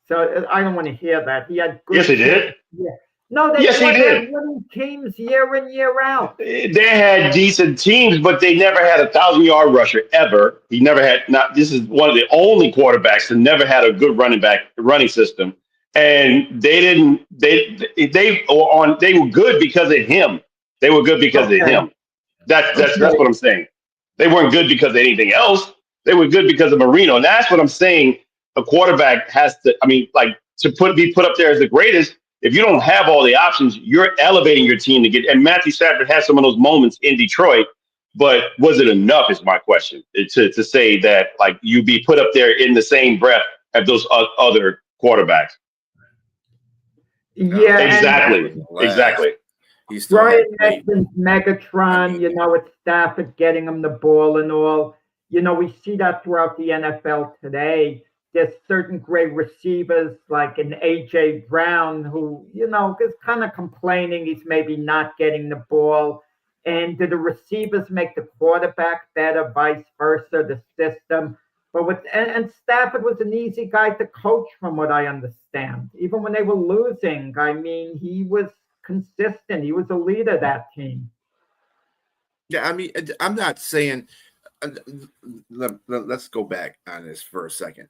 So I don't want to hear that. He had good. Yes, he did. Yeah. No, they Yes, he did. winning teams year in, year out. They had decent teams, but they never had a 1,000-yard rusher ever. He never had. Not this is one of the only quarterbacks that never had a good running system, and they didn't. They were good because of him. They were good because of him. That's what I'm saying. They weren't good because of anything else. They were good because of Marino, and that's what I'm saying. A quarterback has to. I mean, like be put up there as the greatest. If you don't have all the options, you're elevating your team to get. And Matthew Stafford had some of those moments in Detroit, but was it enough? Is my question to say that like you be put up there in the same breath as those other quarterbacks. Yeah, exactly. He's Brian mentioned Megatron. It's Stafford getting him the ball and all. We see that throughout the NFL today. There's certain great receivers like an A.J. Brown who, is kind of complaining he's maybe not getting the ball. And do the receivers make the quarterback better, vice versa, the system? But and Stafford was an easy guy to coach from what I understand. Even when they were losing, I mean, he was consistent. He was a leader of that team. Yeah, I mean, I'm not saying let's go back on this for a second.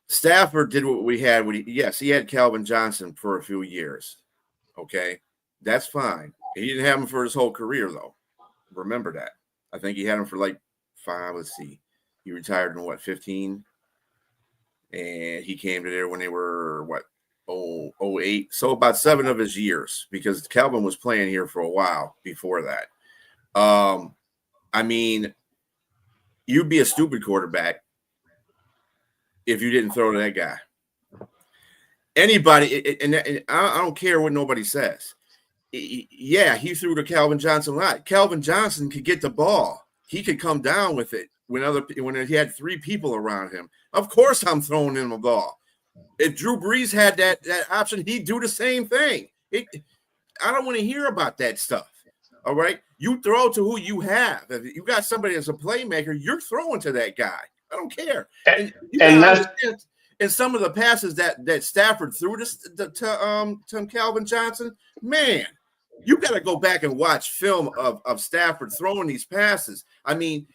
Stafford did what we had. Yes, he had Calvin Johnson for a few years. Okay, that's fine. He didn't have him for his whole career, though. Remember that. I think he had him for like 5. Let's see. He retired in 15? And he came to there when they were 08. So about 7 of his years, because Calvin was playing here for a while before that. I mean, you'd be a stupid quarterback if you didn't throw to that guy. Anybody, and I don't care what nobody says. Yeah, he threw to Calvin Johnson a lot. Calvin Johnson could get the ball. He could come down with it when he had 3 people around him. Of course I'm throwing him a ball. If Drew Brees had that option, he'd do the same thing. I don't want to hear about that stuff. All right? You throw to who you have. If you got somebody as a playmaker, you're throwing to that guy. I don't care. And some of the passes that Stafford threw to Calvin Johnson, man, you got to go back and watch film of Stafford throwing these passes. I mean,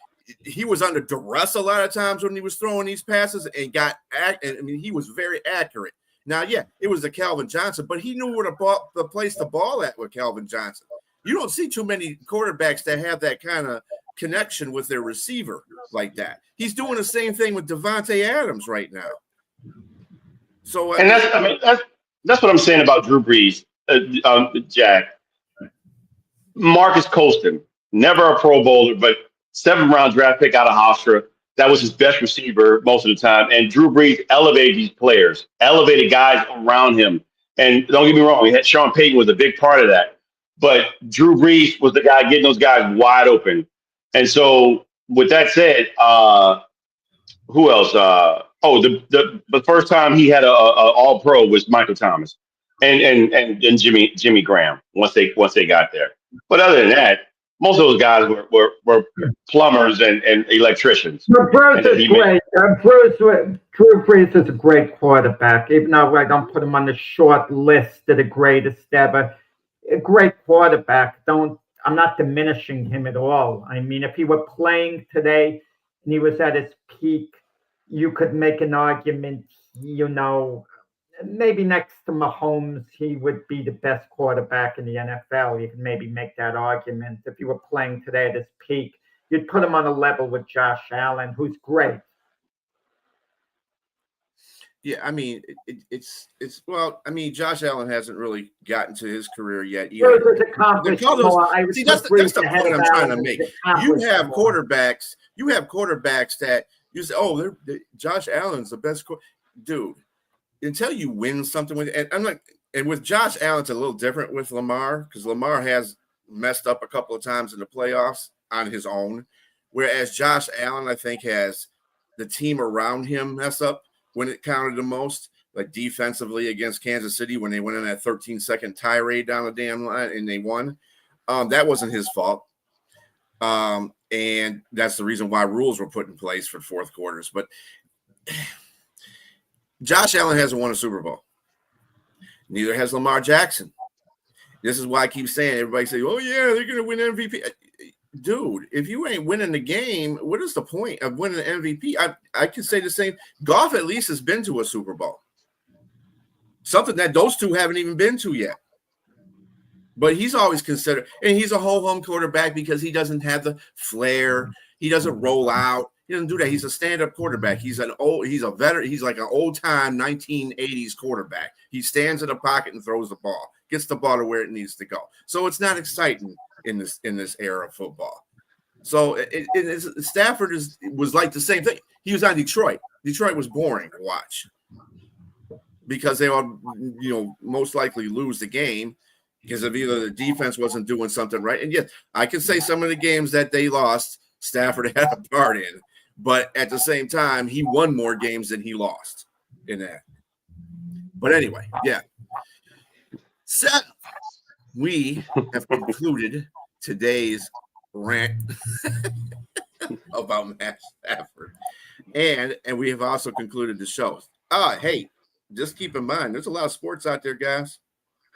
he was under duress a lot of times when he was throwing these passes and he was very accurate. Now, yeah, it was a Calvin Johnson, but he knew where to place the ball at with Calvin Johnson. You don't see too many quarterbacks that have that kind of connection with their receiver like that. He's doing the same thing with Devontae Adams right now. So, that's what I'm saying about Drew Brees, Jack. Marcus Colston, never a Pro Bowler, but 7th-round draft pick out of Hofstra. That was his best receiver most of the time. And Drew Brees elevated these players, elevated guys around him. And don't get me wrong, Sean Payton was a big part of that. But Drew Brees was the guy getting those guys wide open. And so, with that said, who else? The first time he had a All-Pro was Michael Thomas, and Jimmy Graham once they got there. But other than that, most of those guys were plumbers and electricians. But Bruce is great. Drew Brees is a great quarterback, even though I don't put him on the short list of the greatest ever. A great quarterback. I'm not diminishing him at all. I mean, if he were playing today and he was at his peak, you could make an argument, maybe next to Mahomes, he would be the best quarterback in the NFL. You could maybe make that argument. If he were playing today at his peak, you'd put him on a level with Josh Allen, who's great. Yeah, I mean, Josh Allen hasn't really gotten to his career yet either. That's the point I'm trying to make. You have quarterbacks You have quarterbacks that you say, oh, Josh Allen's the best dude. Until you win something with, and with Josh Allen, it's a little different with Lamar because Lamar has messed up a couple of times in the playoffs on his own, whereas Josh Allen, I think, has the team around him mess up when it counted the most, like defensively against Kansas City when they went in that 13-second tirade down the damn line and they won. That wasn't his fault. And that's the reason why rules were put in place for fourth quarters. But Josh Allen hasn't won a Super Bowl. Neither has Lamar Jackson. This is why I keep saying, everybody say, oh, yeah, they're going to win MVP. Dude, if you ain't winning the game, what is the point of winning an MVP? I can say the same. Goff at least has been to a Super Bowl. Something that those two haven't even been to yet. But he's always considered, and he's a ho-hum quarterback because he doesn't have the flair. He doesn't roll out. He doesn't do that. He's a stand-up quarterback. He's a veteran. He's like an old-time 1980s quarterback. He stands in the pocket and throws the ball, gets the ball to where it needs to go. So it's not exciting in this era of football. So Stafford was like the same thing. He was on Detroit. Detroit was boring to watch because they all, most likely lose the game because of either the defense wasn't doing something right. And yes, I can say some of the games that they lost, Stafford had a part in. But at the same time, he won more games than he lost in that. But anyway, yeah. Seth, we have concluded today's rant about Matt Stafford. And we have also concluded the show. Hey, just keep in mind, there's a lot of sports out there, guys.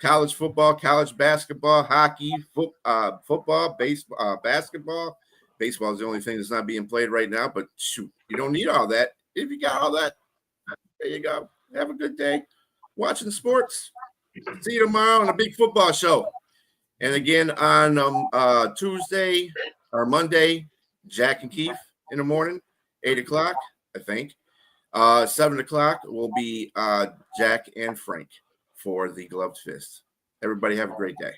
College football, college basketball, hockey, football, baseball, basketball. Baseball is the only thing that's not being played right now, but shoot, you don't need all that. If you got all that, there you go. Have a good day watching sports. See you tomorrow on a big football show. And again on Tuesday or Monday, Jack and Keith in the morning, 8 o'clock, I think. 7 o'clock will be Jack and Frank for the Gloved Fist. Everybody have a great day.